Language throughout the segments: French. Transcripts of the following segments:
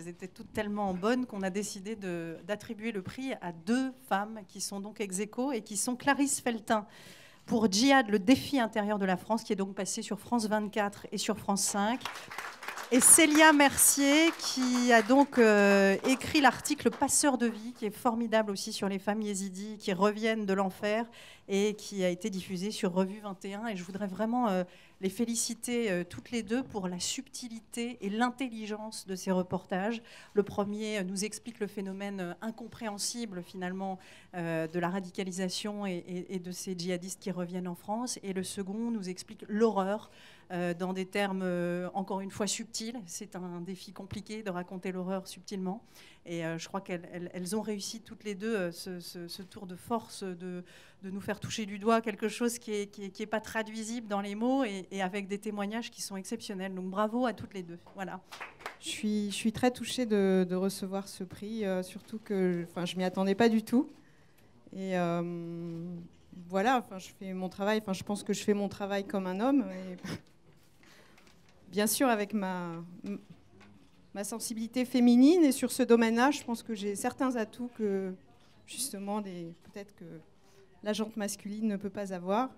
elles étaient toutes tellement bonnes qu'on a décidé d'attribuer le prix à 2 femmes qui sont donc ex aequo et qui sont Clarisse Feltin pour Djihad, le défi intérieur de la France, qui est donc passé sur France 24 et sur France 5. Et Célia Mercier, qui a donc écrit l'article Passeur de vie, qui est formidable aussi sur les femmes yézidis qui reviennent de l'enfer et qui a été diffusé sur Revue 21. Et je voudrais vraiment les féliciter toutes les deux pour la subtilité et l'intelligence de ces reportages. Le premier nous explique le phénomène incompréhensible finalement de la radicalisation et de ces djihadistes qui reviennent en France. Et le second nous explique l'horreur dans des termes, encore une fois, subtils. C'est un défi compliqué de raconter l'horreur subtilement. Et je crois qu'elles ont réussi toutes les deux ce tour de force de nous faire toucher du doigt quelque chose qui est pas traduisible dans les mots et avec des témoignages qui sont exceptionnels. Donc bravo à toutes les deux. Voilà. Je suis très touchée de recevoir ce prix, surtout que je m'y attendais pas du tout. Et voilà, je fais mon travail. Je pense que je fais mon travail comme un homme. Et bien sûr, avec ma sensibilité féminine, et sur ce domaine-là, je pense que j'ai certains atouts que, justement, peut-être que la jante masculine ne peut pas avoir.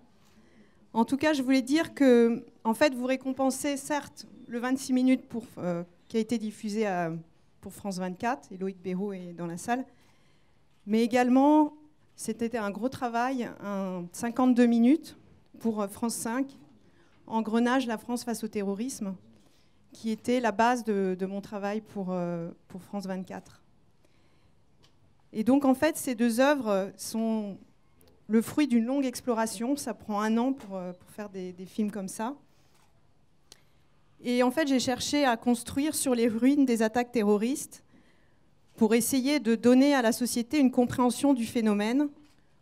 En tout cas, je voulais dire que, en fait, vous récompensez, certes, le 26 minutes qui a été diffusé pour France 24, et Loïc Béraud est dans la salle, mais également, c'était un gros travail, 52 minutes pour France 5, Engrenage, la France face au terrorisme, qui était la base de mon travail pour France 24. Et donc, en fait, ces 2 œuvres sont le fruit d'une longue exploration. Ça prend 1 an pour faire des films comme ça. Et en fait, j'ai cherché à construire sur les ruines des attaques terroristes pour essayer de donner à la société une compréhension du phénomène,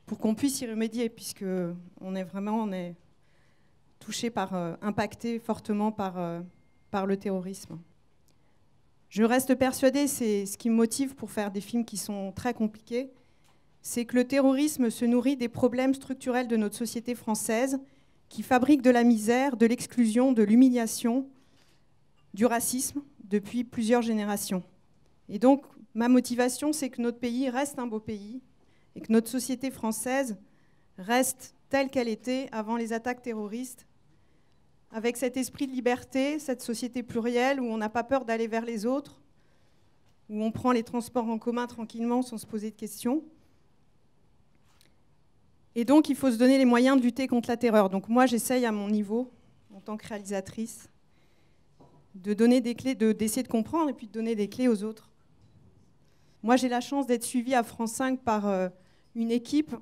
pour qu'on puisse y remédier, puisqu'on est touché impacté fortement par le terrorisme. Je reste persuadée, c'est ce qui me motive pour faire des films qui sont très compliqués, c'est que le terrorisme se nourrit des problèmes structurels de notre société française, qui fabrique de la misère, de l'exclusion, de l'humiliation, du racisme depuis plusieurs générations. Et donc, ma motivation, c'est que notre pays reste un beau pays et que notre société française reste telle qu'elle était avant les attaques terroristes, avec cet esprit de liberté, cette société plurielle où on n'a pas peur d'aller vers les autres, où on prend les transports en commun tranquillement sans se poser de questions. Et donc, il faut se donner les moyens de lutter contre la terreur. Donc moi, j'essaye à mon niveau, en tant que réalisatrice, de donner des clés, d'essayer de comprendre et puis de donner des clés aux autres. Moi, j'ai la chance d'être suivie à France 5 par une équipe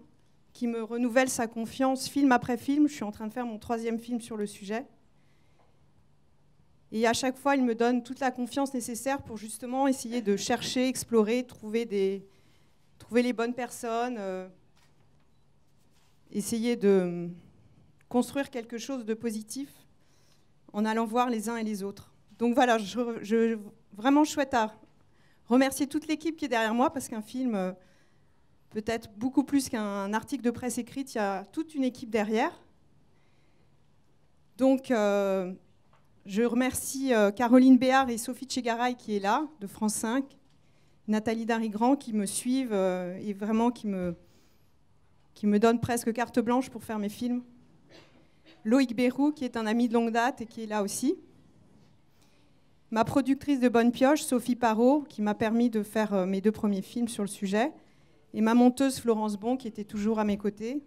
qui me renouvelle sa confiance film après film. Je suis en train de faire mon 3e film sur le sujet. Et à chaque fois, ils me donnent toute la confiance nécessaire pour justement essayer de chercher, explorer, trouver les bonnes personnes, essayer de construire quelque chose de positif en allant voir les uns et les autres. Donc voilà, vraiment chouette à remercier toute l'équipe qui est derrière moi, parce qu'un film, peut-être beaucoup plus qu'un article de presse écrite, il y a toute une équipe derrière. Donc, je remercie Caroline Béard et Sophie Tchegaray qui est là, de France 5, Nathalie Darigrand qui me suivent et vraiment qui me donne presque carte blanche pour faire mes films. Loïc Béraud qui est un ami de longue date et qui est là aussi. Ma productrice de Bonne Pioche, Sophie Parot, qui m'a permis de faire mes 2 premiers films sur le sujet. Et ma monteuse Florence Bon, qui était toujours à mes côtés.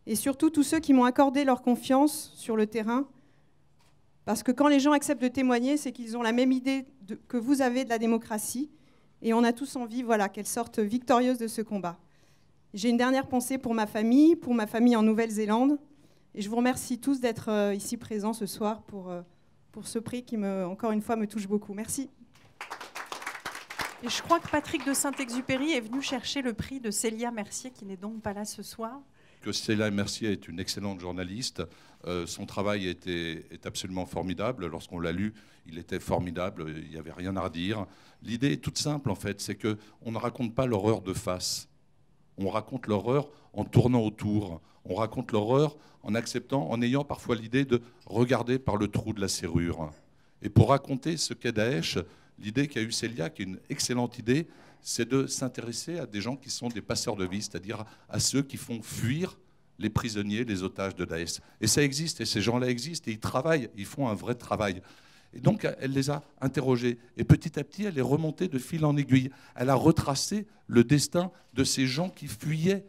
Et surtout, tous ceux qui m'ont accordé leur confiance sur le terrain. Parce que quand les gens acceptent de témoigner, c'est qu'ils ont la même idée que vous avez de la démocratie. Et on a tous envie qu'elle sorte victorieuse de ce combat. J'ai une dernière pensée pour ma famille en Nouvelle-Zélande. Et je vous remercie tous d'être ici présents ce soir pour ce prix qui, encore une fois, me touche beaucoup. Merci. Et je crois que Patrick de Saint-Exupéry est venu chercher le prix de Célia Mercier, qui n'est donc pas là ce soir. Que Célia Mercier est une excellente journaliste. Son travail est absolument formidable. Lorsqu'on l'a lu, il était formidable. Il n'y avait rien à redire. L'idée est toute simple, en fait. C'est qu'on ne raconte pas l'horreur de face. On raconte l'horreur en tournant autour. On raconte l'horreur en acceptant, en ayant parfois l'idée de regarder par le trou de la serrure. Et pour raconter ce qu'est Daesh, l'idée qu'a eue Célia, qui est une excellente idée, c'est de s'intéresser à des gens qui sont des passeurs de vie, c'est-à-dire à ceux qui font fuir les prisonniers, les otages de Daesh. Et ça existe, et ces gens-là existent, et ils travaillent, ils font un vrai travail. Et donc, elle les a interrogés. Et petit à petit, elle est remontée de fil en aiguille. Elle a retracé le destin de ces gens qui fuyaient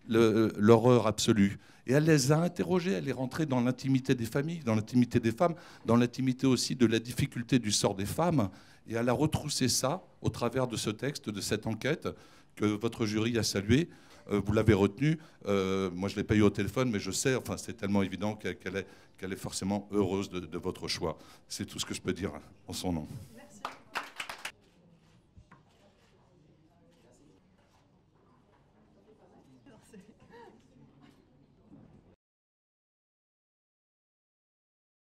l'horreur absolue. Et elle les a interrogés, elle est rentrée dans l'intimité des familles, dans l'intimité des femmes, dans l'intimité aussi de la difficulté du sort des femmes. Et elle a retroussé ça au travers de ce texte, de cette enquête que votre jury a salué. Vous l'avez retenu. Moi, je ne l'ai pas eu au téléphone, mais je sais, enfin, c'est tellement évident qu'elle est forcément heureuse de votre choix. C'est tout ce que je peux dire en son nom.